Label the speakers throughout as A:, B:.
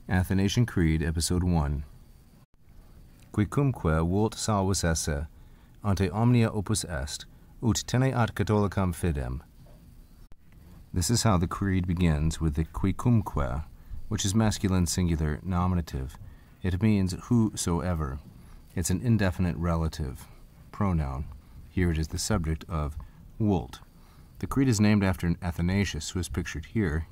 A: Athanasian Creed, Episode 1. Quicumque vult salvus esse, ante omnia opus est, ut teneat catholicam fidem. This is how the creed begins, with the quicumque, which is masculine singular nominative. It means whosoever. It's an indefinite relative pronoun. Here it is the subject of vult. The creed is named after an Athanasius, who is pictured here,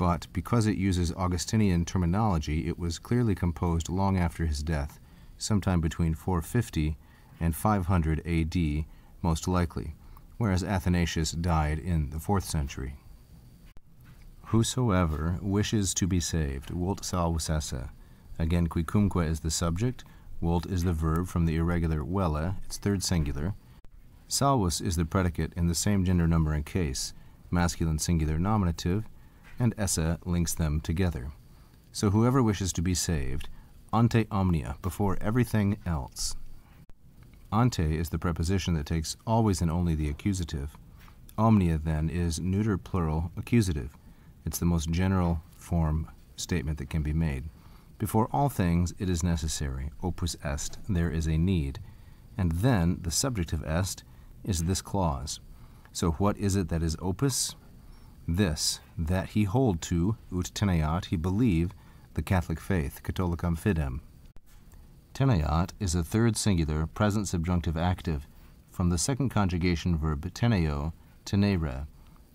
A: but because it uses Augustinian terminology, it was clearly composed long after his death, sometime between 450 and 500 AD, most likely, whereas Athanasius died in the 4th century. Whosoever wishes to be saved, vult salvus esse. Again, quicumque is the subject, vult is the verb from the irregular velle, its third singular. Salvus is the predicate in the same gender number and case, masculine singular nominative, and esse links them together. So whoever wishes to be saved, ante omnia, before everything else. Ante is the preposition that takes always and only the accusative. Omnia, then, is neuter plural accusative. It's the most general form statement that can be made. Before all things, it is necessary. Opus est, there is a need. And then the subjective est is this clause. So what is it that is opus? This, that he hold to, ut teneat, he believe, the Catholic faith, catholicam fidem. Teneat is a third singular present subjunctive active from the second conjugation verb teneo, tenere.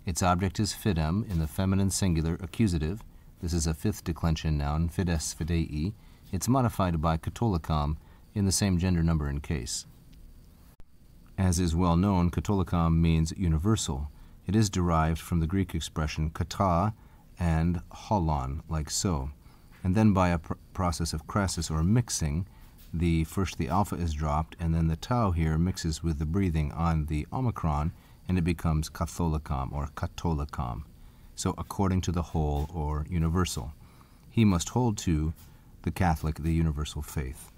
A: Its object is fidem in the feminine singular accusative. This is a fifth declension noun, fides fidei. It's modified by catholicam in the same gender number and case. As is well known, catholicam means universal. It is derived from the Greek expression kata and holon, like so. And then by a process of crasis or mixing, first the alpha is dropped, and then the tau here mixes with the breathing on the omicron, and it becomes catholicam or catholicam. So according to the whole or universal. He must hold to the Catholic, the universal faith.